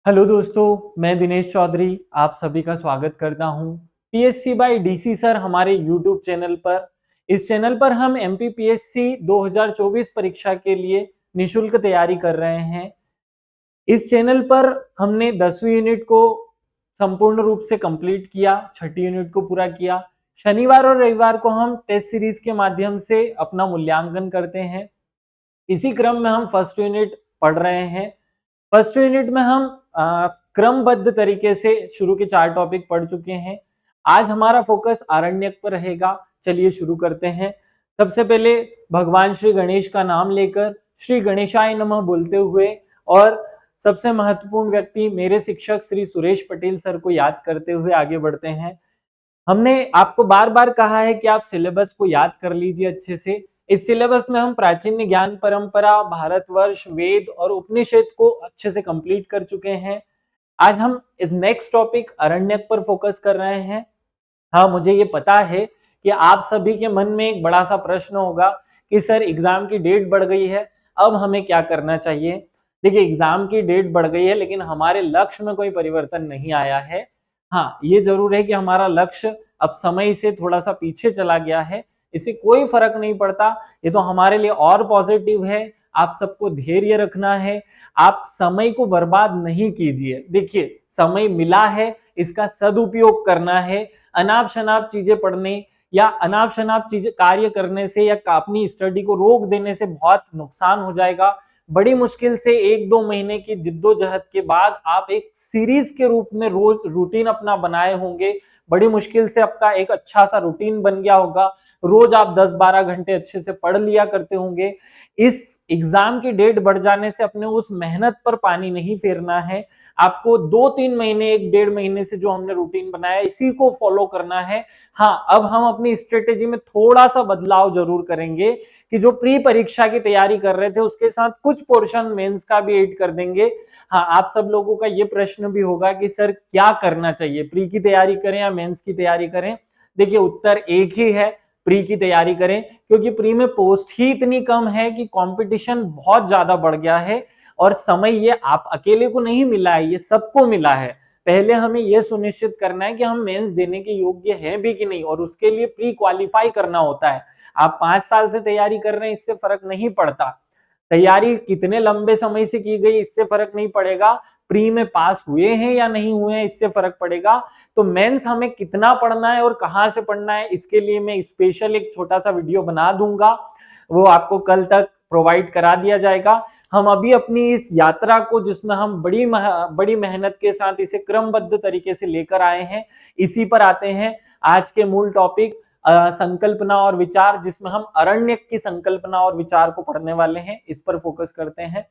Hello दोस्तों, मैं दिनेश चौधरी आप सभी का स्वागत करता हूं पीएससी बाय डीसी सर हमारे यूट्यूब चैनल पर। इस चैनल पर हम एमपीपीएससी 2024 परीक्षा के लिए निशुल्क तैयारी कर रहे हैं। इस चैनल पर हमने 10वीं यूनिट को संपूर्ण रूप से कंप्लीट किया, छठी यूनिट को पूरा किया। शनिवार और रविवार को हम टेस्ट सीरीज के माध्यम से अपना मूल्यांकन करते हैं। इसी क्रम में हम फर्स्ट यूनिट पढ़ रहे हैं। फर्स्ट यूनिट में हम क्रमबद्ध तरीके से शुरू के 4 टॉपिक पढ़ चुके हैं। आज हमारा फोकस आरण्यक पर रहेगा। चलिए शुरू करते हैं। सबसे पहले भगवान श्री गणेश का नाम लेकर श्री गणेशाय नमः बोलते हुए और सबसे महत्वपूर्ण व्यक्ति मेरे शिक्षक श्री सुरेश पटेल सर को याद करते हुए आगे बढ़ते हैं। हमने आपको बार बार कहा है कि आप सिलेबस को याद कर लीजिए अच्छे से। इस सिलेबस में हम प्राचीन ज्ञान परंपरा, भारतवर्ष, वेद और उपनिषद को अच्छे से कंप्लीट कर चुके हैं। आज हम इस नेक्स्ट टॉपिक अरण्यक पर फोकस कर रहे हैं। हाँ, मुझे ये पता है कि आप सभी के मन में एक बड़ा सा प्रश्न होगा कि सर एग्जाम की डेट बढ़ गई है, अब हमें क्या करना चाहिए। देखिए, एग्जाम की डेट बढ़ गई है लेकिन हमारे लक्ष्य में कोई परिवर्तन नहीं आया है। हाँ, ये जरूर है कि हमारा लक्ष्य अब समय से थोड़ा सा पीछे चला गया है। इससे कोई फर्क नहीं पड़ता, ये तो हमारे लिए और पॉजिटिव है। आप सबको धैर्य रखना है, आप समय को बर्बाद नहीं कीजिए। देखिए, समय मिला है, इसका सदुपयोग करना है। अनाप शनाप चीजें पढ़ने या अनाप शनाप चीजें कार्य करने से या अपनी स्टडी को रोक देने से बहुत नुकसान हो जाएगा। बड़ी मुश्किल से 1-2 महीने की जिद्दोजहद के बाद आप एक सीरीज के रूप में रोज रूटीन अपना बनाए होंगे। बड़ी मुश्किल से आपका एक अच्छा सा रूटीन बन गया होगा। रोज आप 10-12 घंटे अच्छे से पढ़ लिया करते होंगे। इस एग्जाम की डेट बढ़ जाने से अपने उस मेहनत पर पानी नहीं फेरना है। आपको 2-3 महीने, 1-1.5 महीने से जो हमने रूटीन बनाया इसी को फॉलो करना है। हाँ, अब हम अपनी स्ट्रेटेजी में थोड़ा सा बदलाव जरूर करेंगे कि जो प्री परीक्षा की तैयारी कर रहे थे उसके साथ कुछ पोर्शन मेंस का भी ऐड कर देंगे। हाँ, आप सब लोगों का ये प्रश्न भी होगा कि सर क्या करना चाहिए, प्री की तैयारी करें या मेंस की तैयारी करें। देखिए, उत्तर एक ही है, प्री की तैयारी करें, क्योंकि प्री में पोस्ट ही इतनी कम है कि कंपटीशन बहुत ज्यादा बढ़ गया है। और समय ये आप अकेले को नहीं मिला है, ये सबको मिला है। पहले हमें यह सुनिश्चित करना है कि हम मेंस देने के योग्य हैं भी कि नहीं, और उसके लिए प्री क्वालिफाई करना होता है। आप 5 साल से तैयारी कर रहे हैं, इससे फर्क नहीं पड़ता। तैयारी कितने लंबे समय से की गई इससे फर्क नहीं पड़ेगा। प्री में पास हुए हैं या नहीं हुए हैं इससे फर्क पड़ेगा। तो मेंस हमें कितना पढ़ना है और कहां से पढ़ना है, इसके लिए मैं स्पेशल एक छोटा सा वीडियो बना दूंगा, वो आपको कल तक प्रोवाइड करा दिया जाएगा। हम अभी अपनी इस यात्रा को, जिसमें हम बड़ी मेहनत के साथ इसे क्रमबद्ध तरीके से लेकर आए हैं, इसी पर आते हैं। आज के मूल टॉपिक संकल्पना और विचार, जिसमें हम अरण्यक की संकल्पना और विचार को पढ़ने वाले हैं, इस पर फोकस करते हैं।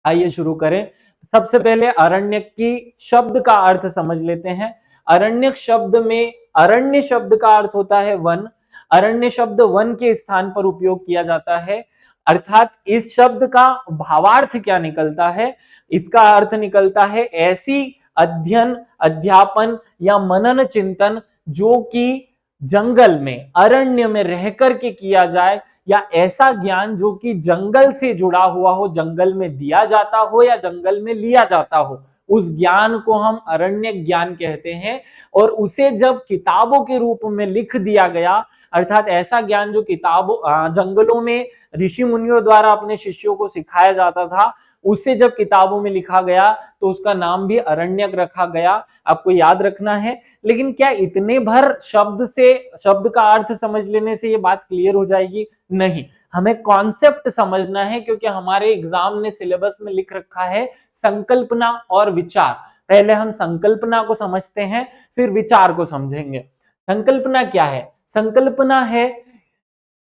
आइए शुरू करें। सबसे पहले अरण्यक की शब्द का अर्थ समझ लेते हैं। अरण्यक शब्द में अरण्य शब्द का अर्थ होता है वन। अरण्य शब्द वन के स्थान पर उपयोग किया जाता है। अर्थात इस शब्द का भावार्थ क्या निकलता है, इसका अर्थ निकलता है ऐसी अध्ययन, अध्यापन या मनन चिंतन जो कि जंगल में, अरण्य में रह करके किया जाए, या ऐसा ज्ञान जो कि जंगल से जुड़ा हुआ हो, जंगल में दिया जाता हो या जंगल में लिया जाता हो, उस ज्ञान को हम अरण्य ज्ञान कहते हैं। और उसे जब किताबों के रूप में लिख दिया गया, अर्थात ऐसा ज्ञान जो किताबों जंगलों में ऋषि मुनियों द्वारा अपने शिष्यों को सिखाया जाता था, उसे जब किताबों में लिखा गया तो उसका नाम भी अरण्यक रखा गया। आपको याद रखना है। लेकिन क्या इतने भर शब्द का अर्थ समझ लेने से ये बात क्लियर हो जाएगी? नहीं, हमें कॉन्सेप्ट समझना है, क्योंकि हमारे एग्जाम ने सिलेबस में लिख रखा है संकल्पना और विचार। पहले हम संकल्पना को समझते हैं, फिर विचार को समझेंगे। संकल्पना क्या है? संकल्पना है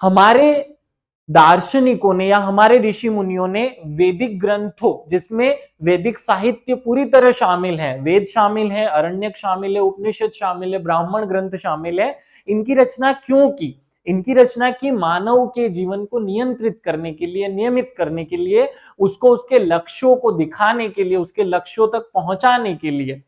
हमारे दार्शनिकों ने या हमारे ऋषि मुनियों ने वैदिक ग्रंथों, जिसमें वैदिक साहित्य पूरी तरह शामिल है, वेद शामिल है, अरण्यक शामिल है, उपनिषद शामिल है, ब्राह्मण ग्रंथ शामिल है, इनकी रचना क्यों की? इनकी रचना की मानव के जीवन को नियंत्रित करने के लिए, नियमित करने के लिए, उसको उसके लक्ष्यों को दिखाने के लिए, उसके लक्ष्यों तक पहुंचाने के लिए।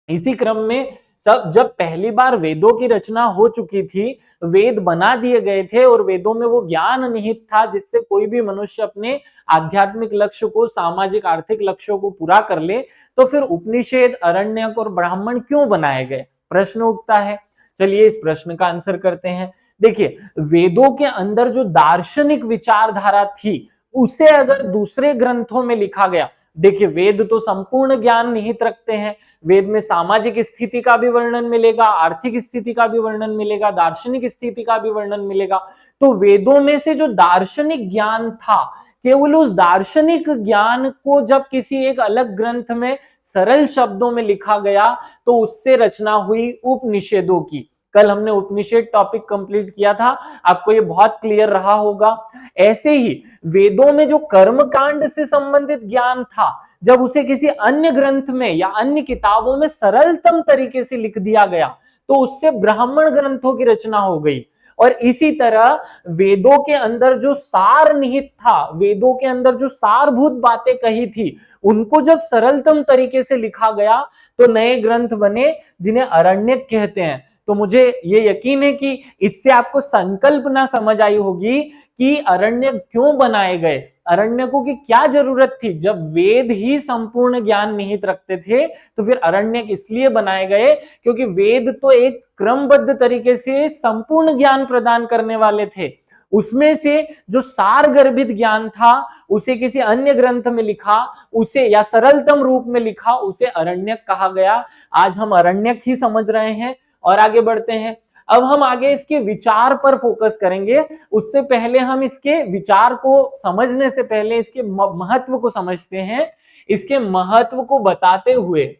इसी क्रम में सब जब पहली बार वेदों की रचना हो चुकी थी, वेद बना दिए गए थे और वेदों में वो ज्ञान निहित था जिससे कोई भी मनुष्य अपने आध्यात्मिक लक्ष्य को, सामाजिक आर्थिक लक्ष्यों को पूरा कर ले, तो फिर उपनिषद, अरण्यक और ब्राह्मण क्यों बनाए गए, प्रश्न उठता है। चलिए इस प्रश्न का आंसर करते हैं। देखिए, वेदों के अंदर जो दार्शनिक विचारधारा थी उसे अगर दूसरे ग्रंथों में लिखा गया, देखिए वेद तो संपूर्ण ज्ञान निहित रखते हैं, वेद में सामाजिक स्थिति का भी वर्णन मिलेगा, आर्थिक स्थिति का भी वर्णन मिलेगा, दार्शनिक स्थिति का भी वर्णन मिलेगा। तो वेदों में से जो दार्शनिक ज्ञान था, केवल उस दार्शनिक ज्ञान को जब किसी एक अलग ग्रंथ में सरल शब्दों में लिखा गया तो उससे रचना हुई उपनिषदों की। कल हमने उपनिषद टॉपिक कंप्लीट किया था, आपको ये बहुत क्लियर रहा होगा। ऐसे ही वेदों में जो कर्मकांड से संबंधित ज्ञान था, जब उसे किसी अन्य ग्रंथ में या अन्य किताबों में सरलतम तरीके से लिख दिया गया तो उससे ब्राह्मण ग्रंथों की रचना हो गई। और इसी तरह वेदों के अंदर जो सार निहित था, वेदों के अंदर जो सारभूत बातें कही थी, उनको जब सरलतम तरीके से लिखा गया तो नए ग्रंथ बने जिन्हें अरण्यक कहते हैं। तो मुझे ये यकीन है कि इससे आपको संकल्पना समझ आई होगी कि अरण्यक क्यों बनाए गए, अरण्यकों की क्या जरूरत थी। जब वेद ही संपूर्ण ज्ञान निहित रखते थे तो फिर अरण्यक इसलिए बनाए गए क्योंकि वेद तो एक क्रमबद्ध तरीके से संपूर्ण ज्ञान प्रदान करने वाले थे, उसमें से जो सार गर्भित ज्ञान था उसे किसी अन्य ग्रंथ में लिखा, उसे या सरलतम रूप में लिखा, उसे अरण्यक कहा गया। आज हम अरण्यक ही समझ रहे हैं और आगे बढ़ते हैं। अब हम आगे इसके विचार पर फोकस करेंगे, उससे पहले हम इसके विचार को समझने से पहले इसके महत्व को समझते हैं। इसके महत्व को बताते हुए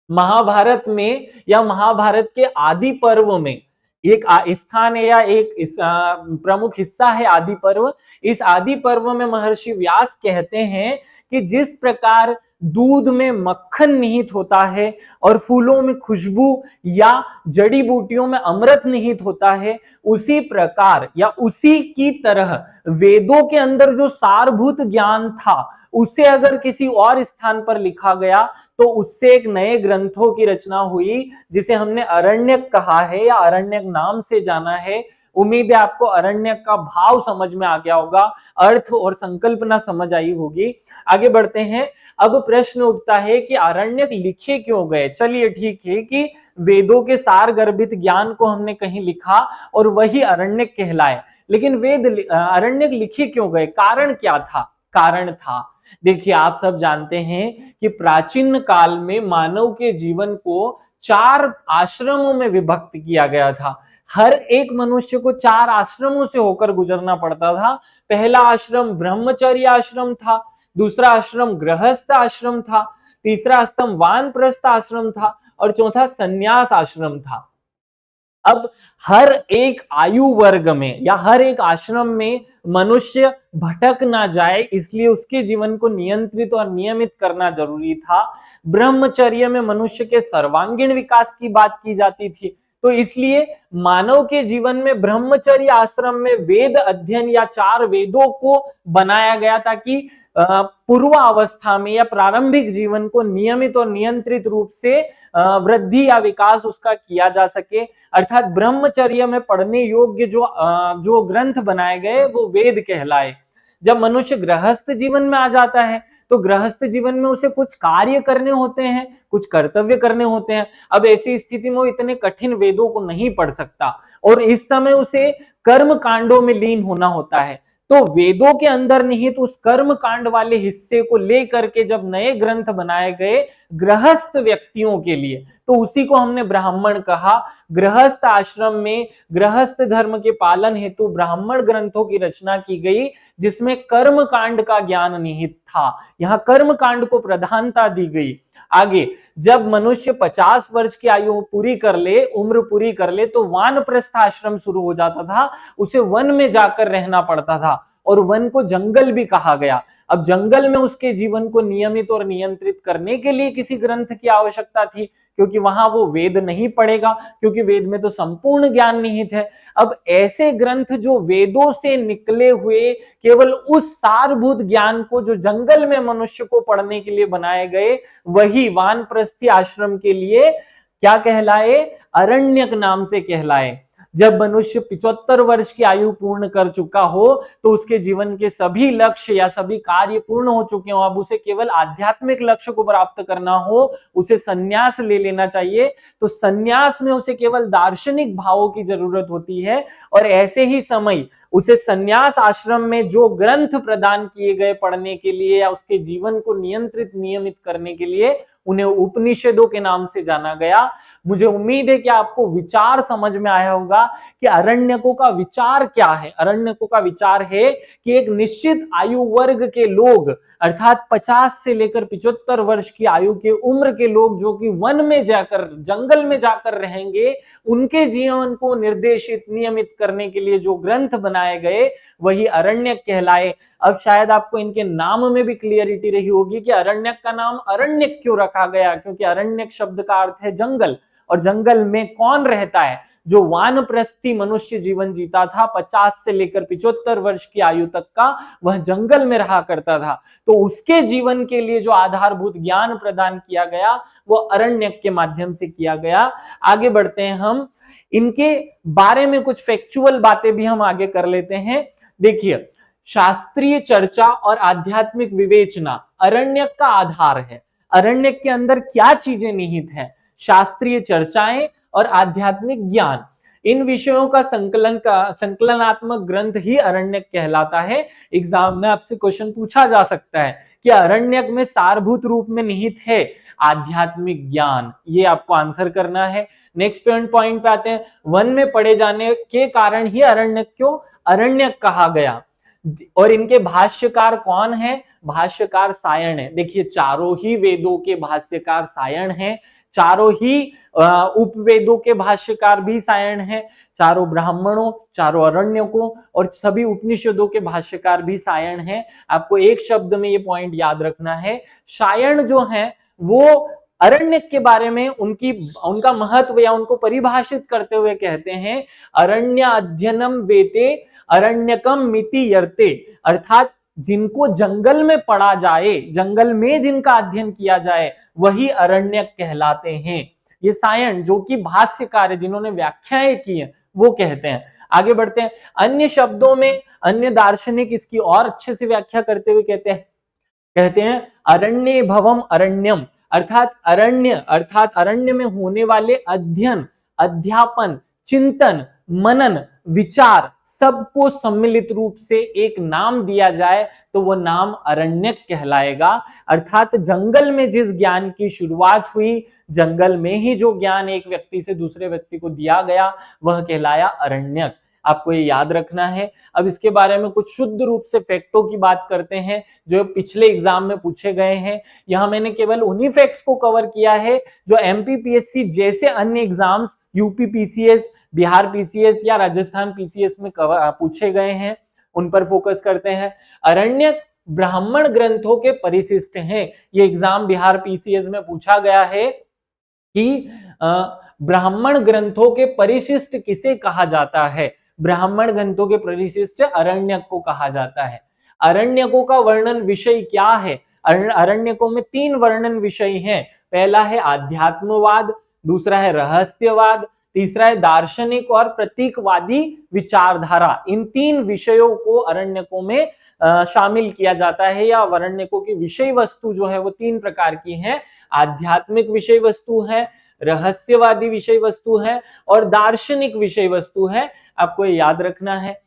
महाभारत में या महाभारत के आदि पर्व में एक स्थान है या एक प्रमुख हिस्सा है आदि पर्व। इस आदि पर्व में महर्षि व्यास कहते हैं कि जिस प्रकार दूध में मक्खन निहित होता है और फूलों में खुशबू या जड़ी बूटियों में अमृत निहित होता है, उसी प्रकार या उसी की तरह वेदों के अंदर जो सारभूत ज्ञान था उसे अगर किसी और स्थान पर लिखा गया तो उससे एक नए ग्रंथों की रचना हुई जिसे हमने अरण्यक कहा है या अरण्यक नाम से जाना है। उम्मीद है आपको अरण्यक का भाव समझ में आ गया होगा, अर्थ और संकल्पना समझ आई होगी। आगे बढ़ते हैं। अब प्रश्न उठता है कि अरण्यक लिखे क्यों गए। चलिए ठीक है कि वेदों के सार गर्भित ज्ञान को हमने कहीं लिखा और वही अरण्यक कहलाए, लेकिन वेद अरण्यक लिखे क्यों गए, कारण क्या था। कारण था, देखिए आप सब जानते हैं कि प्राचीन काल में मानव के जीवन को 4 आश्रमों में विभक्त किया गया था। हर एक मनुष्य को 4 आश्रमों से होकर गुजरना पड़ता था। पहला आश्रम ब्रह्मचर्य आश्रम था, दूसरा आश्रम गृहस्थ आश्रम था, तीसरा आश्रम वानप्रस्थ आश्रम था और चौथा संन्यास आश्रम था। अब हर एक आयु वर्ग में या हर एक आश्रम में मनुष्य भटक ना जाए, इसलिए उसके जीवन को नियंत्रित और नियमित करना जरूरी था। ब्रह्मचर्य में मनुष्य के सर्वांगीण विकास की बात की जाती थी, तो इसलिए मानव के जीवन में ब्रह्मचर्य आश्रम में वेद अध्ययन या 4 वेदों को बनाया गया ताकि पूर्वावस्था में या प्रारंभिक जीवन को नियमित और नियंत्रित रूप से वृद्धि या विकास उसका किया जा सके। अर्थात ब्रह्मचर्य में पढ़ने योग्य जो ग्रंथ बनाए गए वो वेद कहलाए। जब मनुष्य गृहस्थ जीवन में आ जाता है तो गृहस्थ जीवन में उसे कुछ कार्य करने होते हैं, कुछ कर्तव्य करने होते हैं। अब ऐसी स्थिति में वो इतने कठिन वेदों को नहीं पढ़ सकता और इस समय उसे कर्म कांडों में लीन होना होता है। तो वेदों के अंदर निहित उस कर्म कांड वाले हिस्से को लेकर के जब नए ग्रंथ बनाए गए गृहस्थ व्यक्तियों के लिए, तो उसी को हमने ब्राह्मण कहा। गृहस्थ आश्रम में गृहस्थ धर्म के पालन हेतु ब्राह्मण ग्रंथों की रचना की गई जिसमें कर्म कांड का ज्ञान निहित था। यहां कर्म कांड को प्रधानता दी गई। आगे जब मनुष्य 50 वर्ष की आयु पूरी कर ले, उम्र पूरी कर ले, तो वानप्रस्थ आश्रम शुरू हो जाता था। उसे वन में जाकर रहना पड़ता था और वन को जंगल भी कहा गया। अब जंगल में उसके जीवन को नियमित और नियंत्रित करने के लिए किसी ग्रंथ की आवश्यकता थी, क्योंकि वहां वो वेद नहीं पढ़ेगा, क्योंकि वेद में तो संपूर्ण ज्ञान निहित है। अब ऐसे ग्रंथ जो वेदों से निकले हुए केवल उस सारभूत ज्ञान को जो जंगल में मनुष्य को पढ़ने के लिए बनाए गए, वही वानप्रस्थी आश्रम के लिए क्या कहलाए? अरण्यक नाम से कहलाए। जब मनुष्य 75 वर्ष की आयु पूर्ण कर चुका हो तो उसके जीवन के सभी लक्ष्य या सभी कार्य पूर्ण हो चुके हो, अब उसे केवल आध्यात्मिक लक्ष्य को प्राप्त करना हो, उसे संन्यास ले लेना चाहिए। तो संन्यास में उसे केवल दार्शनिक भावों की जरूरत होती है और ऐसे ही समय उसे संन्यास आश्रम में जो ग्रंथ प्रदान किए गए पढ़ने के लिए या उसके जीवन को नियंत्रित नियमित करने के लिए, उन्हें उपनिषदों के नाम से जाना गया। मुझे उम्मीद है कि आपको विचार समझ में आया होगा कि अरण्यकों का विचार क्या है। अरण्यकों का विचार है कि एक निश्चित आयु वर्ग के लोग, अर्थात 50 से लेकर 75 वर्ष की आयु के उम्र के लोग जो कि वन में जाकर, जंगल में जाकर रहेंगे, उनके जीवन को निर्देशित नियमित करने के लिए जो ग्रंथ बनाए गए वही अरण्यक कहलाए। अब शायद आपको इनके नाम में भी क्लियरिटी रही होगी कि अरण्यक का नाम अरण्यक क्यों रखा गया, क्योंकि अरण्यक शब्द का अर्थ है जंगल, और जंगल में कौन रहता है? जो वानप्रस्थी मनुष्य जीवन जीता था 50 से लेकर 75 वर्ष की आयु तक का, वह जंगल में रहा करता था। तो उसके जीवन के लिए जो आधारभूत ज्ञान प्रदान किया गया वो अरण्यक के माध्यम से किया गया। आगे बढ़ते हैं हम, इनके बारे में कुछ फैक्चुअल बातें भी हम आगे कर लेते हैं। देखिए, शास्त्रीय चर्चा और आध्यात्मिक विवेचना अरण्यक का आधार है। अरण्यक के अंदर क्या चीजें निहित हैं? शास्त्रीय चर्चाएं और आध्यात्मिक ज्ञान, इन विषयों का संकलनात्मक ग्रंथ ही अरण्यक कहलाता है। एग्जाम में आपसे क्वेश्चन पूछा जा सकता है कि अरण्यक में सारभूत रूप में निहित है आध्यात्मिक ज्ञान, ये आपको आंसर करना है। नेक्स्ट पॉइंट पे आते हैं, वन में पढ़े जाने के कारण ही अरण्यक क्यों अरण्यक कहा गया, और इनके भाष्यकार कौन है? भाष्यकार सायण है। देखिए, चारों ही वेदों के भाष्यकार सायण हैं, चारों ही उपवेदों के भाष्यकार भी सायण हैं, चारों ब्राह्मणों, चारों अरण्यकों और सभी उपनिषदों के भाष्यकार भी सायण हैं। आपको एक शब्द में ये पॉइंट याद रखना है, सायण जो है वो अरण्यक के बारे में उनका महत्व या उनको परिभाषित करते हुए कहते हैं, अरण्य अध्ययनम वेते अरण्यकम मिति यर्ते, अर्थात जिनको जंगल में पढ़ा जाए, जंगल में जिनका अध्ययन किया जाए वही अरण्यक कहलाते हैं। ये सायण जो कि भाष्यकार है, जिन्होंने व्याख्याएं की हैं, वो कहते हैं। आगे बढ़ते हैं, अन्य शब्दों में अन्य दार्शनिक इसकी और अच्छे से व्याख्या करते हुए कहते हैं अरण्ये भवम अरण्यम, अर्थात अरण्य में होने वाले अध्ययन, अध्यापन, चिंतन, मनन, विचार सबको सम्मिलित रूप से एक नाम दिया जाए तो वो नाम अरण्यक कहलाएगा। अर्थात जंगल में जिस ज्ञान की शुरुआत हुई, जंगल में ही जो ज्ञान एक व्यक्ति से दूसरे व्यक्ति को दिया गया वह कहलाया अरण्यक। आपको ये याद रखना है। अब इसके बारे में कुछ शुद्ध रूप से फैक्टों की बात करते हैं जो पिछले एग्जाम में पूछे गए हैं। यहां मैंने केवल उन्हीं फैक्ट्स को कवर किया है जो एमपीपीएससी जैसे अन्य exams, UP PCS, Bihar PCS या राजस्थान पीसीएस में पूछे गए हैं, उन पर फोकस करते हैं। अरण्यक ब्राह्मण ग्रंथों के परिशिष्ट हैं। ये एग्जाम बिहार पीसीएस में पूछा गया है कि ब्राह्मण ग्रंथों के परिशिष्ट किसे कहा जाता है? ब्राह्मण ग्रंथों के परिशिष्ट अरण्यक को कहा जाता है। अरण्यकों का वर्णन विषय क्या है? अरण्यकों में 3 वर्णन विषय हैं। पहला है आध्यात्मवाद, दूसरा है रहस्यवाद, तीसरा है दार्शनिक और प्रतीकवादी विचारधारा। इन 3 विषयों को अरण्यकों में शामिल किया जाता है, या अरण्यकों की विषय वस्तु जो है वो 3 प्रकार की है। आध्यात्मिक विषय वस्तु है, रहस्यवादी विषय वस्तु है और दार्शनिक विषय वस्तु है। आपको ये याद रखना है।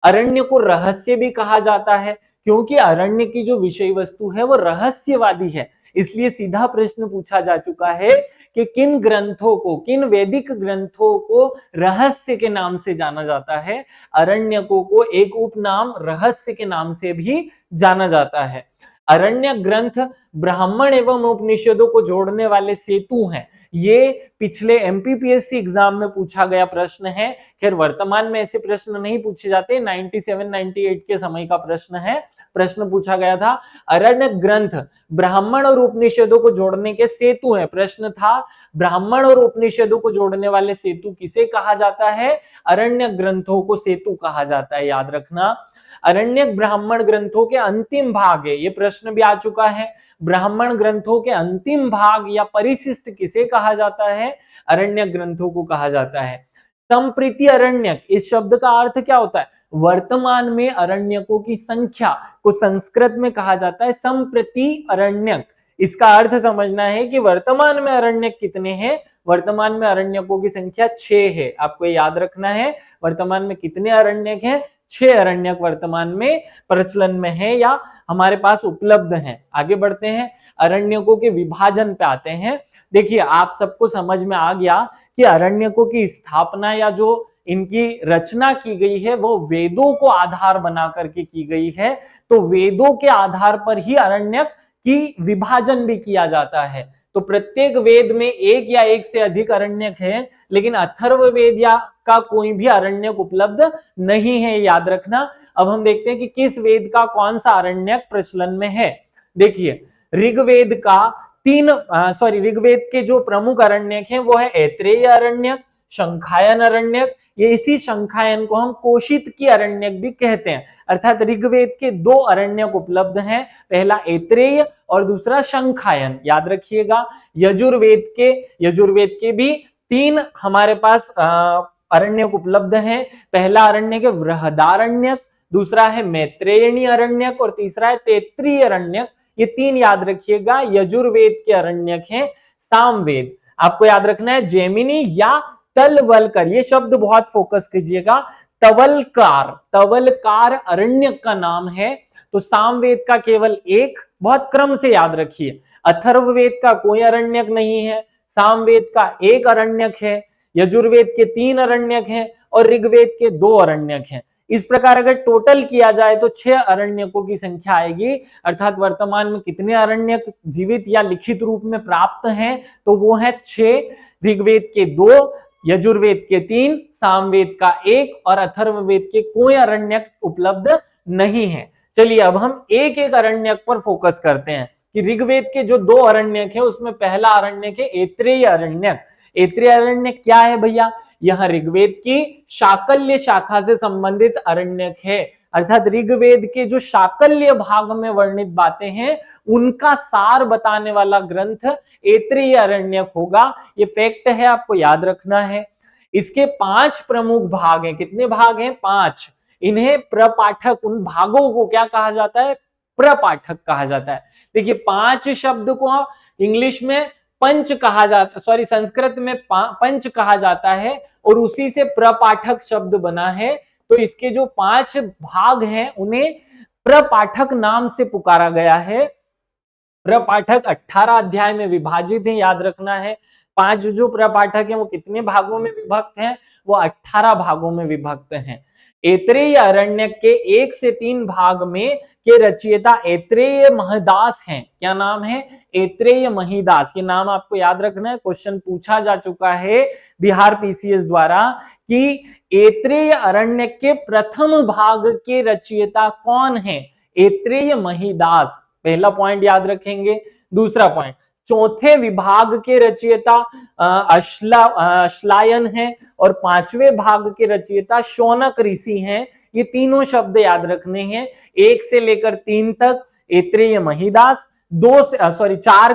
अरण्य को रहस्य भी कहा जाता है क्योंकि अरण्य की जो विषय वस्तु है वो रहस्यवादी है। इसलिए सीधा प्रश्न पूछा जा चुका है कि किन ग्रंथों को, किन वैदिक ग्रंथों को रहस्य के नाम से जाना जाता है? अरण्यकों को एक उपनाम रहस्य के नाम से भी जाना जाता है। अरण्य ग्रंथ ब्राह्मण एवं उपनिषदों को जोड़ने वाले सेतु हैं। ये पिछले एमपीपीएससी एग्जाम में पूछा गया प्रश्न है। खैर वर्तमान में ऐसे प्रश्न नहीं पूछे जाते, 97-98 के समय का प्रश्न है। प्रश्न पूछा गया था अरण्य ग्रंथ ब्राह्मण और उपनिषदों को जोड़ने के सेतु है। प्रश्न था ब्राह्मण और उपनिषदों को जोड़ने वाले सेतु किसे कहा जाता है? अरण्य ग्रंथों को सेतु कहा जाता है, याद रखना। अरण्यक ब्राह्मण ग्रंथों के अंतिम भाग है, ये प्रश्न भी आ चुका है। ब्राह्मण ग्रंथों के अंतिम भाग या परिशिष्ट किसे कहा जाता है? अरण्यक ग्रंथों को कहा जाता है। संप्रीति अरण्यक, इस शब्द का अर्थ क्या होता है? वर्तमान में अरण्यकों की संख्या को संस्कृत में कहा जाता है संप्रति अरण्यक। इसका अर्थ समझना है कि वर्तमान में अरण्यक कितने हैं? वर्तमान में अरण्यकों की संख्या 6 है। आपको याद रखना है वर्तमान में कितने अरण्यक हैं? 6 अरण्यक वर्तमान में प्रचलन में है या हमारे पास उपलब्ध हैं। आगे बढ़ते हैं, अरण्यकों के विभाजन पे आते हैं। देखिए, आप सबको समझ में आ गया कि अरण्यकों की स्थापना या जो इनकी रचना की गई है वो वेदों को आधार बना करके की गई है। तो वेदों के आधार पर ही अरण्यक की विभाजन भी किया जाता है। तो प्रत्येक वेद में एक या एक से अधिक अरण्यक है, लेकिन अथर्ववेद या का कोई भी अरण्यक उपलब्ध नहीं है, याद रखना। अब हम देखते हैं कि किस वेद का कौन सा अरण्यक प्रचलन में है। देखिए, ऋग्वेद का ऋग्वेद के जो प्रमुख अरण्यक हैं वो है ऐत्रेय अरण्यक, शंखायन अरण्यक। ये इसी शंखायन को हम कोशित की अरण्यक भी कहते हैं। अर्थात ऋग्वेद के 2 अरण्यक उपलब्ध हैं, पहला ऐत्रेय और दूसरा शंखायन, याद रखिएगा। यजुर्वेद के भी 3 हमारे पास अरण्यक उपलब्ध हैं। पहला अरण्यक है बृहदारण्यक, दूसरा है मैत्रेयणी अरण्यक और तीसरा है तैत्तिरीय अरण्यक। ये 3 याद रखिएगा। यजुर्वेद के अरण्यक हैं सामवेद, आपको याद रखना है जैमिनी या तलवलकर, ये शब्द बहुत फोकस कीजिएगा। तवलकार अरण्यक का नाम है। तो सामवेद का केवल एक, बहुत क्रम से याद रखिए। अथर्ववेद का कोई अरण्यक नहीं है, सामवेद का एक अरण्यक है, यजुर्वेद के 3 अरण्यक हैं और ऋग्वेद के 2 अरण्यक हैं। इस प्रकार अगर टोटल किया जाए तो 6 अरण्यकों की संख्या आएगी। अर्थात वर्तमान में कितने अरण्यक जीवित या लिखित रूप में प्राप्त हैं? तो वो है 6। ऋग्वेद के 2, यजुर्वेद के 3, सामवेद का 1 और अथर्ववेद के कोई अरण्यक उपलब्ध नहीं है। चलिए अब हम एक एक अरण्यक पर फोकस करते हैं कि ऋग्वेद के जो 2 अरण्यक है उसमें पहला अरण्यक है ऐत्रेय अरण्यक। ऐत्रेय अरण्यक क्या है भैया? यह ऋग्वेद की शाकल्य शाखा से संबंधित अरण्यक है। अर्थात ऋग्वेद के जो शाकल्य भाग में वर्णित बातें हैं उनका सार बताने वाला ग्रंथ ऐत्रेय अरण्यक होगा। ये फैक्ट है, आपको याद रखना है। इसके 5 प्रमुख भाग हैं। कितने भाग हैं? 5। इन्हें प्रपाठक, उन भागों को क्या कहा जाता है? प्रपाठक कहा जाता है। देखिए, 5 शब्द को इंग्लिश में पंच कहा जाता, संस्कृत में पंच कहा जाता है और उसी से प्रपाठक शब्द बना है। तो इसके जो 5 भाग हैं उन्हें प्रपाठक नाम से पुकारा गया है। प्रपाठक 18 अध्याय में विभाजित है, याद रखना है। 5 जो प्रपाठक हैं वो कितने भागों में विभक्त हैं? वो 18 भागों में विभक्त हैं। ऐत्रेय अरण्यक के 1 से 3 भाग में के रचयिता ऐत्रेय महदास हैं। क्या नाम है? ऐत्रेय महिदास। ये नाम आपको याद रखना है, क्वेश्चन पूछा जा चुका है बिहार पीसीएस द्वारा कि ऐत्रेय अरण्यक के प्रथम भाग के रचयिता कौन है? ऐत्रेय महिदास, पहला पॉइंट याद रखेंगे। दूसरा पॉइंट, चौथे विभाग के रचयिता अश्लायन है और 5वें भाग के रचयिता शौनक ऋषि हैं। ये तीनों शब्द याद रखने हैं। 1 से लेकर 3 तक ऐत्रेय महिदास, 4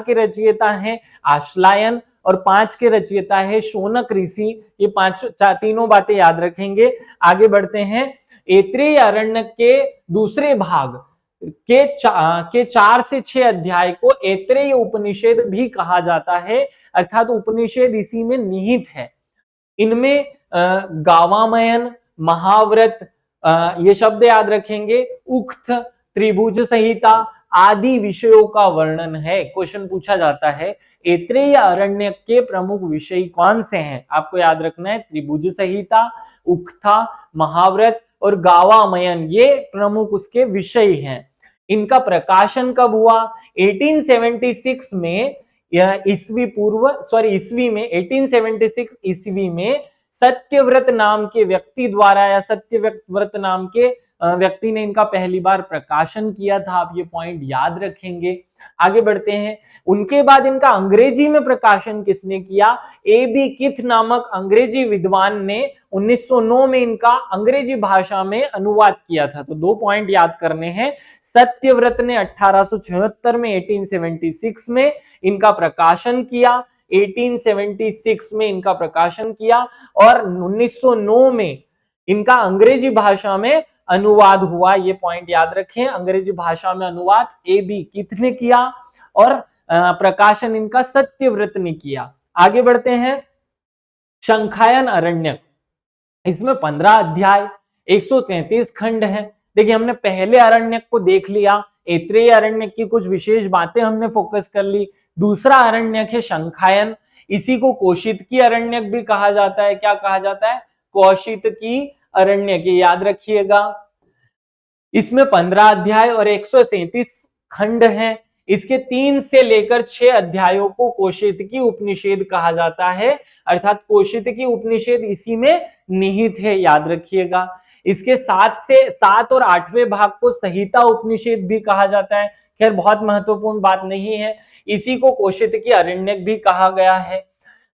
के रचयिता हैं अश्लायन और 5 के रचयिता है शौनक ऋषि। ये तीनों बातें याद रखेंगे। आगे बढ़ते हैं। ऐत्रेय अरण्यक के दूसरे भाग के 4 से 6 अध्याय को ऐत्रेय उपनिषद भी कहा जाता है। अर्थात उपनिषद इसी में निहित है। इनमें गावामयन, महाव्रत, ये शब्द याद रखेंगे, उक्त, त्रिभुज संहिता आदि विषयों का वर्णन है। क्वेश्चन पूछा जाता है ऐत्रेय अरण्यक के प्रमुख विषय कौन से हैं? आपको याद रखना है त्रिभुज संहिता, उक्था, महाव्रत और गावामयन, ये प्रमुख उसके विषय हैं। इनका प्रकाशन कब हुआ? 1876 में, ईस्वी में 1876 ईस्वी में सत्यव्रत नाम के व्यक्ति द्वारा या सत्यव्रत नाम के व्यक्ति ने इनका पहली बार प्रकाशन किया था। आप ये पॉइंट याद रखेंगे। आगे बढ़ते हैं। उनके बाद इनका अंग्रेजी में प्रकाशन किसने किया? A.B. किथ नामक अंग्रेजी विद्वान ने 1909 में इनका अंग्रेजी भाषा में अनुवाद किया था। तो 2 पॉइंट याद करने हैं। सत्यव्रत ने 1876 में 1876 में इनका प्रकाशन किया, 1876 में इनका प्रकाशन किया और 1909 में इनका अंग्रेजी भाषा में अनुवाद हुआ। ये पॉइंट याद रखें, अंग्रेजी भाषा में अनुवाद A.B. किथ ने किया और प्रकाशन इनका सत्यव्रत ने किया। आगे बढ़ते हैं। शंखायन अरण्यक, इसमें 15 अध्याय, 133 खंड हैं। देखिए हमने पहले अरण्यक को देख लिया, ऐत्रेय अरण्यक की कुछ विशेष बातें हमने फोकस कर ली। दूसरा अरण्यक है शंखायन, इसी को कौशितकी अरण्यक भी कहा जाता है। क्या कहा जाता है? कौशितकी अरण्यक, याद रखिएगा। इसमें 15 अध्याय और 137 खंड हैं। इसके 3 से लेकर 6 अध्यायों को कौशितकी उपनिषद कहा जाता है, अर्थात कौशितकी उपनिषद इसी में निहित है, याद रखिएगा। इसके 7 और 8वें भाग को संहिता उपनिषद भी कहा जाता है। खैर बहुत महत्वपूर्ण बात नहीं है, इसी को कौशितकी अरण्यक भी कहा गया है।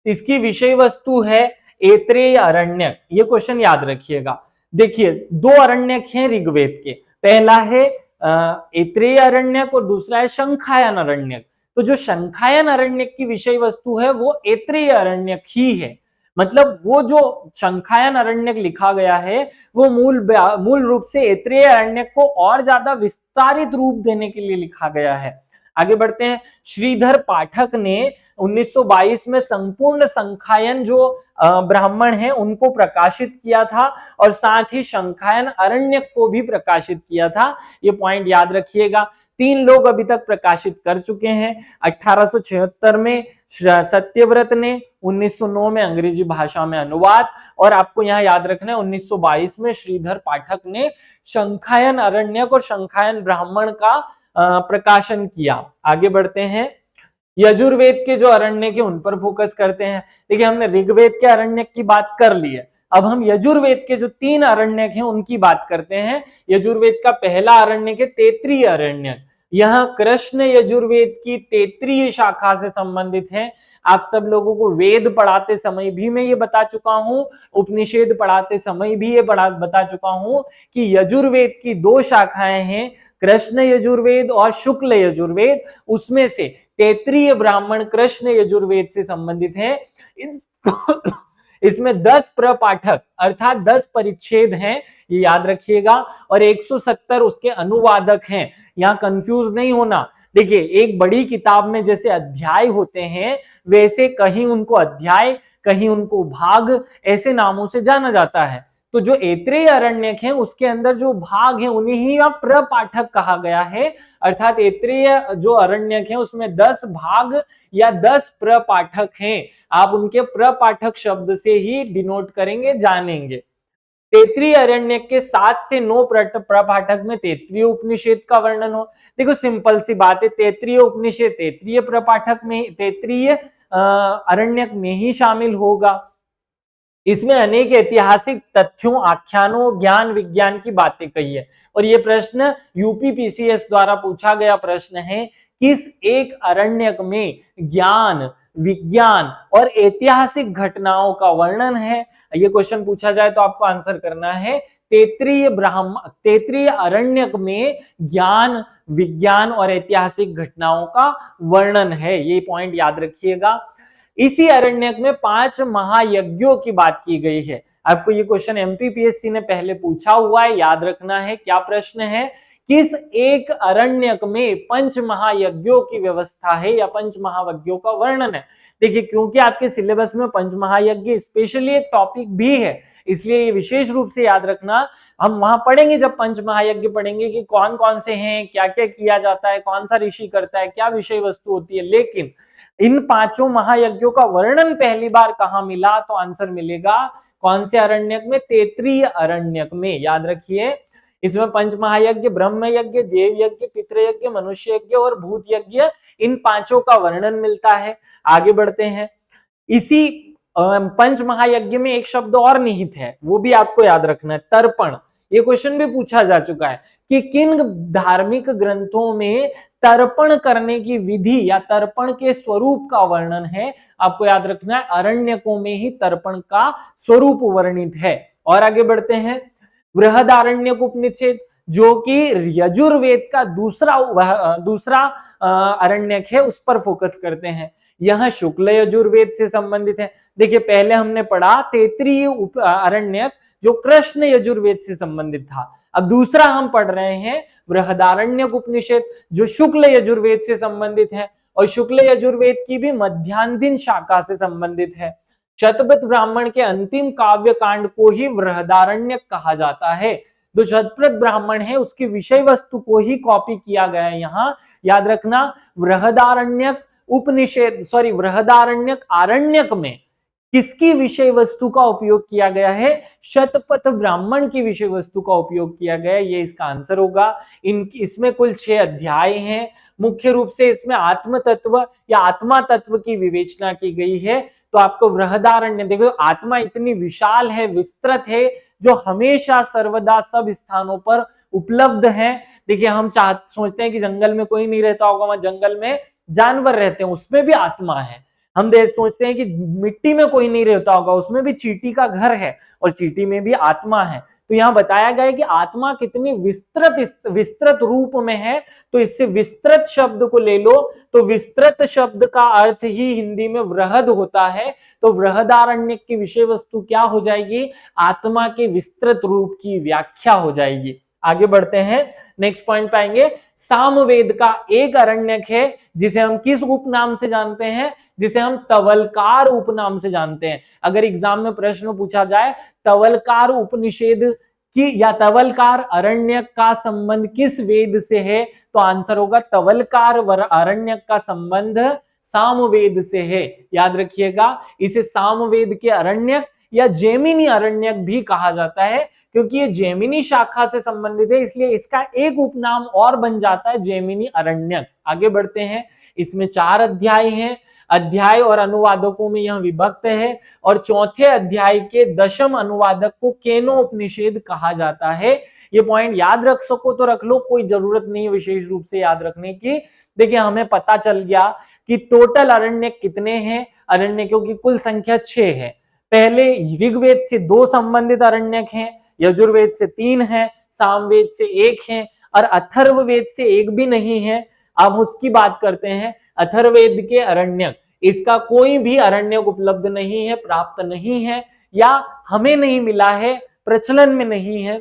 इसकी विषय वस्तु है ऐत्रेय अरण्यक, ये क्वेश्चन याद रखिएगा। देखिए 2 अरण्यक हैं ऋग्वेद के, पहला है ऐत्रेय अरण्यक और दूसरा है शंखायन अरण्यक। तो जो शंखायन अरण्यक की विषय वस्तु है वो ऐत्रेय अरण्यक ही है। मतलब वो जो शंखायन अरण्यक लिखा गया है वो मूल रूप से ऐत्रेय अरण्यक को और ज्यादा विस्तारित रूप देने के लिए लिखा गया है। आगे बढ़ते हैं। श्रीधर पाठक ने 1922 में संपूर्ण शंखायन जो ब्राह्मण हैं उनको प्रकाशित किया था और साथ ही शंखायन अरण्यक को भी प्रकाशित किया था। ये पॉइंट याद रखिएगा। 3 लोग अभी तक प्रकाशित कर चुके हैं। 1876 में सत्यव्रत ने, 1909 में अंग्रेजी भाषा में अनुवाद, और आपको यहाँ याद रखना है 1922 में श्रीधर पाठक ने शंखायन अरण्यक और शंखायन ब्राह्मण का प्रकाशन किया। आगे बढ़ते हैं। यजुर्वेद के जो अरण्यक है उन पर फोकस करते हैं। देखिए हमने ऋग्वेद के अरण्यक की बात कर ली है, अब हम यजुर्वेद के जो 3 अरण्यक हैं उनकी बात करते हैं। यजुर्वेद का पहला अरण्यक है तैत्तिरीय अरण्यक। यह कृष्ण यजुर्वेद की तैत्तिरीय शाखा से संबंधित है। आप सब लोगों को वेद पढ़ाते समय भी मैं ये बता चुका हूं, उपनिषद पढ़ाते समय भी ये बता चुका हूं कि यजुर्वेद की 2 शाखाएं हैं, कृष्ण यजुर्वेद और शुक्ल यजुर्वेद। उसमें से तैत्तिरीय ब्राह्मण कृष्ण यजुर्वेद से संबंधित है। इसमें 10 प्रपाठक अर्थात 10 परिच्छेद हैं, ये याद रखिएगा, और 170 उसके अनुवादक हैं। यहां कंफ्यूज नहीं होना। देखिए एक बड़ी किताब में जैसे अध्याय होते हैं वैसे कहीं उनको अध्याय, कहीं उनको भाग, ऐसे नामों से जाना जाता है। तो जो ऐत्रेय अरण्यक है उसके अंदर जो भाग है उन्हें ही प्रपाठक कहा गया है, अर्थात ऐत्रेय जो अरण्यक है उसमें 10 भाग या 10 प्रपाठक हैं। आप उनके प्रपाठक शब्द से ही डिनोट करेंगे, जानेंगे। तैत्तिरीय अरण्यक के 7 से 9 प्रपाठक में तैत्तिरीय उपनिषद का वर्णन हो। देखो सिंपल सी बात है, तैत्तिरीय उपनिषद तैत्तिरीय प्रपाठक में, तैत्तिरीय अरण्यक में ही शामिल होगा। इसमें अनेक ऐतिहासिक तथ्यों, आख्यानों, ज्ञान विज्ञान की बातें कही है। और ये प्रश्न यूपीपीसीएस द्वारा पूछा गया प्रश्न है, किस एक अरण्यक में ज्ञान, विज्ञान और ऐतिहासिक घटनाओं का वर्णन है? ये क्वेश्चन पूछा जाए तो आपको आंसर करना है तैत्तिरीय अरण्यक में ज्ञान, विज्ञान और ऐतिहासिक घटनाओं का वर्णन है। ये पॉइंट याद रखिएगा। इसी अरण्यक में 5 महायज्ञों की बात की गई है। आपको ये क्वेश्चन एमपीपीएससी ने पहले पूछा हुआ है, याद रखना है। क्या प्रश्न है? किस एक अरण्यक में 5 महायज्ञों की व्यवस्था है या 5 महायज्ञों का वर्णन है? देखिए क्योंकि आपके सिलेबस में 5 महायज्ञ स्पेशली एक टॉपिक भी है, इसलिए ये विशेष रूप से याद रखना। हम वहां पढ़ेंगे जब 5 महायज्ञ पढ़ेंगे कि कौन कौन से हैं, क्या क्या किया जाता है, कौन सा ऋषि करता है, क्या विषय वस्तु होती है। लेकिन इन 5 महायज्ञों का वर्णन पहली बार कहां मिला? तो आंसर मिलेगा कौन से अरण्यक में? तैत्तिरीय अरण्यक में। याद रखिए इसमें 5 महायज्ञ, ब्रह्म यज्ञ, देव यज्ञ, पितृ यज्ञ, मनुष्य यज्ञ और भूत यज्ञ, इन 5 का वर्णन मिलता है। आगे बढ़ते हैं। इसी 5 महायज्ञ में एक शब्द और निहित है, वो भी आपको याद रखना है, तर्पण। ये क्वेश्चन भी पूछा जा चुका है कि किन धार्मिक ग्रंथों में तर्पण करने की विधि या तर्पण के स्वरूप का वर्णन है। आपको याद रखना है अरण्यकों में ही तर्पण का स्वरूप वर्णित है। और आगे बढ़ते हैं, बृहदारण्यक उपनिषद जो कि यजुर्वेद का दूसरा अरण्यक है, उस पर फोकस करते हैं। यह शुक्ल यजुर्वेद से संबंधित है। देखिए पहले हमने पढ़ा तैत्तिरीय अरण्यक जो कृष्ण यजुर्वेद से संबंधित था। अब दूसरा हम पढ़ रहे हैं बृहदारण्यक उपनिषद जो शुक्ल यजुर्वेद से संबंधित है, और शुक्ल यजुर्वेद की भी मध्यान्ह शाखा से संबंधित है। शतपथ ब्राह्मण के अंतिम काव्य कांड को ही बृहदारण्यक कहा जाता है। जो शतपथ ब्राह्मण है उसकी विषय वस्तु को ही कॉपी किया गया है। यहाँ याद रखना बृहदारण्यक बृहदारण्यक आरण्यक में किसकी विषय वस्तु का उपयोग किया गया है? शतपथ ब्राह्मण की विषय वस्तु का उपयोग किया गया है। ये इसका आंसर होगा। इसमें कुल 6 अध्याय हैं। मुख्य रूप से इसमें आत्म तत्व या आत्मा तत्व की विवेचना की गई है। तो आपको बृहदारण्य, देखो आत्मा इतनी विशाल है, विस्तृत है, जो हमेशा सर्वदा सब स्थानों पर उपलब्ध है। देखिए हम सोचते हैं कि जंगल में कोई नहीं रहता होगा, वहां जंगल में जानवर रहते हैं, उसमें भी आत्मा है। हम सोचते हैं कि मिट्टी में कोई नहीं रहता होगा, उसमें भी चींटी का घर है और चींटी में भी आत्मा है। तो यहाँ बताया गया है कि आत्मा कितनी विस्तृत रूप में है। तो इससे विस्तृत शब्द को ले लो तो विस्तृत शब्द का अर्थ ही हिंदी में वृहद होता है। तो बृहदारण्यक की विषय वस्तु क्या हो जाएगी? आत्मा के विस्तृत रूप की व्याख्या हो जाएगी। आगे बढ़ते हैं, नेक्स्ट पॉइंट पाएंगे। सामवेद का एक अरण्यक है जिसे हम किस उपनाम से जानते हैं? जिसे हम तवलकार उपनाम से जानते हैं। अगर एग्जाम में प्रश्न पूछा जाए तवलकार उपनिषद की या तवलकार अरण्यक का संबंध किस वेद से है, तो आंसर होगा तवलकार अरण्यक का संबंध सामवेद से है। याद रखिएगा, इसे सामवेद के अरण्यक या जैमिनी अरण्यक भी कहा जाता है, क्योंकि ये जैमिनी शाखा से संबंधित है, इसलिए इसका एक उपनाम और बन जाता है जैमिनी अरण्यक। आगे बढ़ते हैं, इसमें 4 अध्याय हैं। अध्याय और अनुवादकों में यह विभक्त है, और चौथे अध्याय के 10वें अनुवादक को केनोपनिषद कहा जाता है। ये पॉइंट याद रख सको तो रख लो, कोई जरूरत नहीं है विशेष रूप से याद रखने की। देखिए हमें पता चल गया कि टोटल अरण्यक कितने हैं। अरण्यकों की कुल संख्या 6 है। पहले ऋग्वेद से 2 संबंधित अरण्यक हैं, यजुर्वेद से 3 हैं, सामवेद से 1 है, और अथर्ववेद से 1 भी नहीं है। अब उसकी बात करते हैं अथर्ववेद के अरण्यक। इसका कोई भी अरण्यक उपलब्ध नहीं है, प्राप्त नहीं है, या हमें नहीं मिला है, प्रचलन में नहीं है।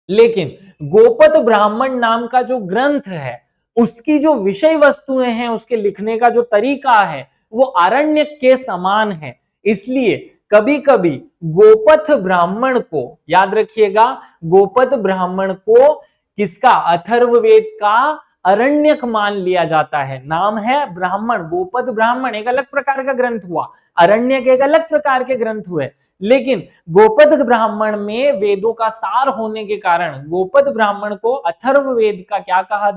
लेकिन गोपत ब्राह्मण नाम का जो ग्रंथ है उसकी जो विषय वस्तुएं हैं, उसके लिखने का जो तरीका है वो अरण्यक के समान है। इसलिए कभी कभी गोपथ ब्राह्मण को, याद रखिएगा, गोपथ ब्राह्मण को किसका? अथर्ववेद का अरण्यक मान लिया जाता है। नाम है ब्राह्मण, गोपथ ब्राह्मण एक अलग प्रकार का ग्रंथ हुआ, अरण्यक एक अलग प्रकार के ग्रंथ हुए। लेकिन गोपथ ब्राह्मण में वेदों का सार होने के कारण गोपथ ब्राह्मण को अथर्ववेद का क्या कहा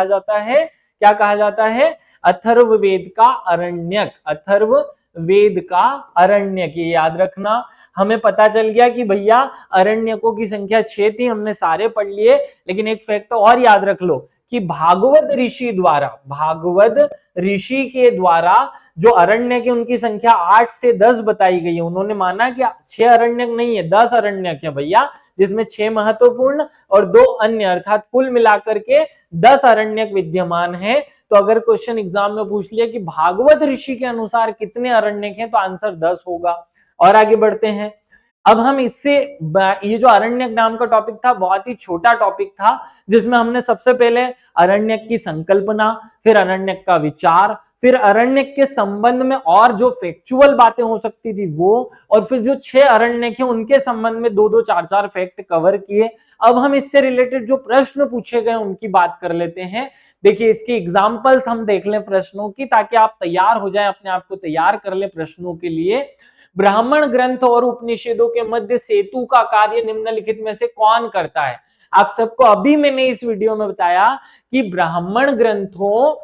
जाता है? क्या कहा जाता है? अथर्ववेद का अरण्यक। अथर्ववेद का अरण्यक, ये याद रखना। हमें पता चल गया कि भैया अरण्यकों की संख्या 6 थी, हमने सारे पढ़ लिए। लेकिन एक फैक्ट और याद रख लो कि भागवत ऋषि के द्वारा जो अरण्यक है उनकी संख्या 8 से 10 बताई गई है। उन्होंने माना कि 6 अरण्यक नहीं है, 10 अरण्यक है भैया, जिसमें 6 महत्वपूर्ण और 2 अन्य, अर्थात कुल मिलाकर के 10 अरण्यक विद्यमान है। तो अगर क्वेश्चन एग्जाम में पूछ लिया कि भागवत ऋषि के अनुसार कितने अरण्यक हैं, तो आंसर 10 होगा। और आगे बढ़ते हैं, अब हम इससे, ये जो अरण्यक नाम का टॉपिक था बहुत ही छोटा टॉपिक था, जिसमें हमने सबसे पहले अरण्यक की संकल्पना, फिर अरण्यक का विचार, फिर अरण्यक के संबंध में और जो फैक्चुअल बातें हो सकती थी वो, और फिर जो 6 अरण्यक हैं उनके संबंध में 2-2, 4-4 फैक्ट कवर किए। अब हम इससे रिलेटेड जो प्रश्न पूछे गए उनकी बात कर लेते हैं। देखिए इसके एग्जाम्पल्स हम देख लें प्रश्नों की, ताकि आप तैयार हो जाएं, अपने आप को तैयार कर ले प्रश्नों के लिए। ब्राह्मण ग्रंथ और उपनिषदों के मध्य सेतु का कार्य निम्नलिखित में से कौन करता है? आप सबको अभी मैंने इस वीडियो में बताया कि ब्राह्मण ग्रंथों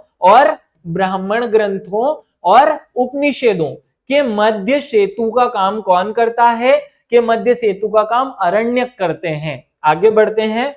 और उपनिषदों के मध्य सेतु का काम कौन करता है? के मध्य सेतु का काम अरण्यक करते हैं। आगे बढ़ते हैं।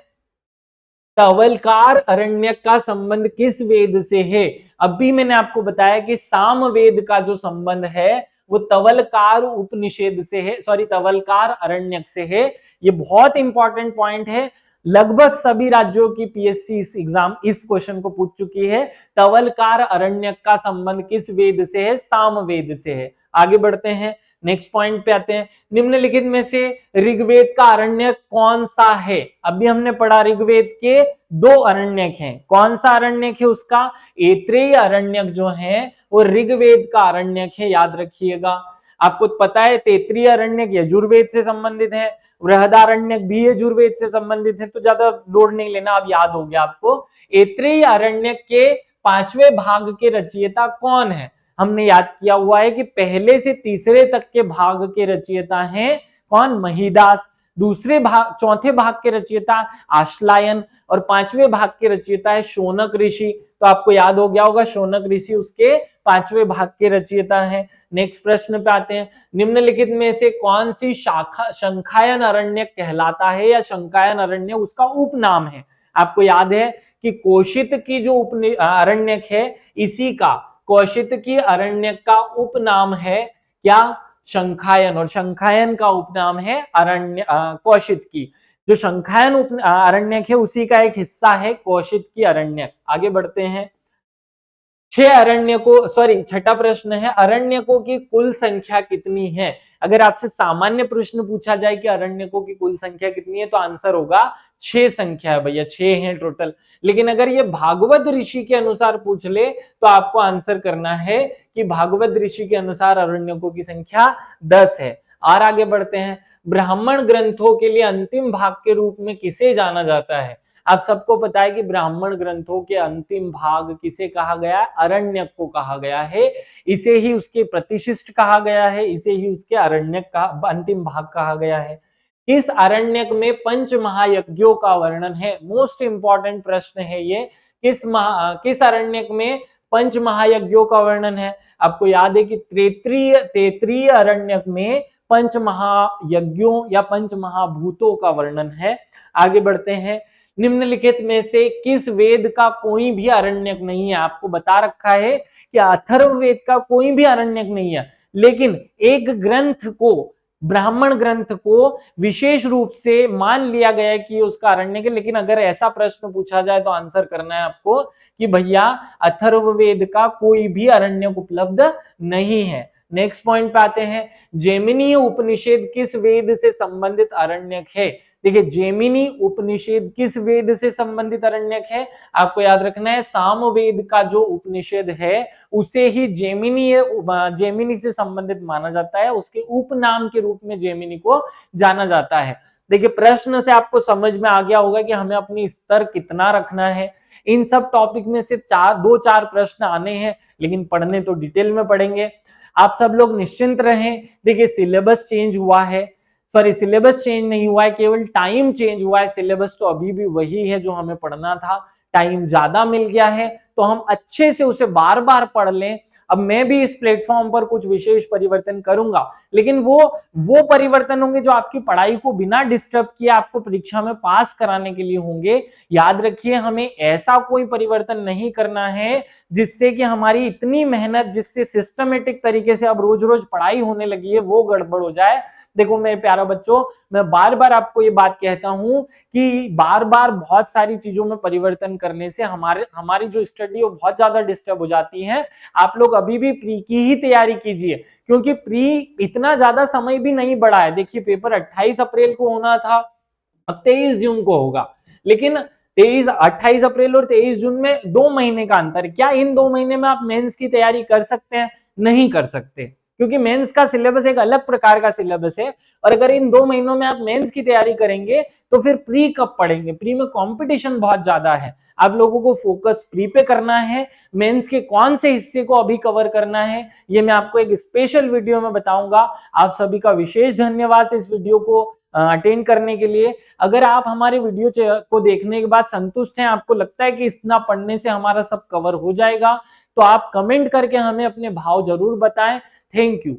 तवलकार अरण्यक का संबंध किस वेद से है? अभी मैंने आपको बताया कि सामवेद का जो संबंध है वो तवलकार उपनिषद से है, सॉरी तवलकार अरण्यक से है। ये बहुत इंपॉर्टेंट पॉइंट है, लगभग सभी राज्यों की पीएससी इस एग्जाम इस क्वेश्चन को पूछ चुकी है। तवलकार अरण्यक का संबंध किस वेद से है? सामवेद से है। आगे बढ़ते हैं, नेक्स्ट पॉइंट पे आते हैं। निम्नलिखित में से ऋग्वेद का अरण्यक कौन सा है? अभी हमने पढ़ा ऋग्वेद के 2 अरण्यक हैं। कौन सा अरण्यक है उसका? ऐत्रेय अरण्यक जो है वो ऋग्वेद का अरण्यक है, याद रखिएगा। आपको पता है तैत्रीय अरण्यक यजुर्वेद से संबंधित है, बृहदारण्यक भी यजुर्वेद से संबंधित है, तो ज्यादा लोड नहीं लेना, अब याद हो गया आपको। ऐत्रेय अरण्यक के 5वें भाग के रचयिता कौन है? हमने याद किया हुआ है कि पहले से तीसरे तक के भाग के रचयिता हैं कौन? महिदास। दूसरे भाग, चौथे भाग के रचयिता आश्लायन, और 5वें भाग के रचयिता है शौनक ऋषि। तो आपको याद हो गया होगा शौनक ऋषि उसके 5वें भाग के रचयिता हैं। नेक्स्ट प्रश्न पे आते हैं। निम्नलिखित में से कौन सी शाखा शंखायन अरण्य कहलाता है, या शंखायन अरण्य उसका उपनाम है? आपको याद है कि कौशित की जो अरण्यक है, इसी का कौशित की अरण्यक का उपनाम है क्या? शंखायन, और शंखायन का उपनाम है अरण्य कौशित की। जो शंखायन अरण्यक है उसी का एक हिस्सा है कौशित की अरण्यक। आगे बढ़ते हैं। 6 अरण्यकों, सॉरी छठा प्रश्न है, अरण्यकों की कुल संख्या कितनी है? अगर आपसे सामान्य प्रश्न पूछा जाए कि अरण्यकों की कुल संख्या कितनी है, तो आंसर होगा 6 संख्या है भैया, 6 है टोटल। लेकिन अगर ये भागवत ऋषि के अनुसार पूछ ले तो आपको आंसर करना है कि भागवत ऋषि के अनुसार अरण्यकों की संख्या 10 है। और आगे बढ़ते हैं। ब्राह्मण ग्रंथों के लिए अंतिम भाग के रूप में किसे जाना जाता है? आप सबको पता है कि ब्राह्मण ग्रंथों के अंतिम भाग किसे कहा गया है? अरण्यक को कहा गया है। इसे ही उसके प्रतिशिष्ट कहा गया है, इसे ही उसके अरण्यक का अंतिम भाग कहा गया है। किस अरण्यक में पंच महायज्ञों का वर्णन है? मोस्ट इंपॉर्टेंट प्रश्न है ये। किस अरण्यक में पंच महायज्ञों का वर्णन है? आपको याद है कि तैत्रीय अरण्यक में पंच महायज्ञों या पंच महाभूतों का वर्णन है। आगे बढ़ते हैं। निम्नलिखित में से किस वेद का कोई भी अरण्यक नहीं है? आपको बता रखा है कि अथर्ववेद का कोई भी अरण्यक नहीं है, लेकिन एक ग्रंथ को, ब्राह्मण ग्रंथ को विशेष रूप से मान लिया गया है कि उसका अरण्यक है। लेकिन अगर ऐसा प्रश्न पूछा जाए तो आंसर करना है आपको कि भैया अथर्ववेद का कोई भी अरण्यक उपलब्ध नहीं है। नेक्स्ट पॉइंट पे आते हैं। जैमिनीय उपनिषद किस वेद से संबंधित अरण्यक है? देखिए, जैमिनी उपनिषद किस वेद से संबंधित अरण्यक है? आपको याद रखना है सामवेद का जो उपनिषद है उसे ही जैमिनी से संबंधित माना जाता है, उसके उपनाम के रूप में जैमिनी को जाना जाता है। देखिए, प्रश्न से आपको समझ में आ गया होगा कि हमें अपनी स्तर कितना रखना है। इन सब टॉपिक में से 2-4 प्रश्न आने हैं, लेकिन पढ़ने तो डिटेल में पढ़ेंगे। आप सब लोग निश्चिंत रहें। देखिए, सिलेबस चेंज हुआ है, सॉरी सिलेबस चेंज नहीं हुआ है, केवल टाइम चेंज हुआ है। सिलेबस तो अभी भी वही है जो हमें पढ़ना था, टाइम ज्यादा मिल गया है तो हम अच्छे से उसे बार बार पढ़ लें। अब मैं भी इस प्लेटफॉर्म पर कुछ विशेष परिवर्तन करूंगा, लेकिन वो परिवर्तन होंगे जो आपकी पढ़ाई को बिना डिस्टर्ब किए आपको परीक्षा में पास कराने के लिए होंगे। याद रखिए, हमें ऐसा कोई परिवर्तन नहीं करना है जिससे कि हमारी इतनी मेहनत, जिससे सिस्टमेटिक तरीके से अब रोज रोज पढ़ाई होने लगी है, वो गड़बड़ हो जाए। देखो मेरे प्यारा बच्चों, मैं बार बार आपको ये बात कहता हूं कि बार बार बहुत सारी चीजों में परिवर्तन करने से हमारी जो स्टडी है वो बहुत ज्यादा डिस्टर्ब हो जाती है। आप लोग अभी भी प्री की ही तैयारी कीजिए, क्योंकि प्री इतना ज्यादा समय भी नहीं बढ़ा है। देखिए, पेपर 28 अप्रैल को होना था, अब 23 जून को होगा, लेकिन 28 अप्रैल और 23 जून में 2 महीने का अंतर। क्या इन 2 महीने में आप मेंस की तैयारी कर सकते हैं? नहीं कर सकते, क्योंकि मेंस का सिलेबस एक अलग प्रकार का सिलेबस है। और अगर इन 2 महीनों में आप मेंस की तैयारी करेंगे तो फिर प्री कब पढ़ेंगे? प्री में कंपटीशन बहुत ज्यादा है। आप लोगों को फोकस प्री पे करना है। मेंस के कौन से हिस्से को अभी कवर करना है ये मैं आपको एक स्पेशल वीडियो में बताऊंगा। आप सभी का विशेष धन्यवाद इस वीडियो को अटेंड करने के लिए। अगर आप हमारे वीडियो को देखने के बाद संतुष्ट हैं, आपको लगता है कि इतना पढ़ने से हमारा सब कवर हो जाएगा, तो आप कमेंट करके हमें अपने भाव जरूर बताएं। Thank you.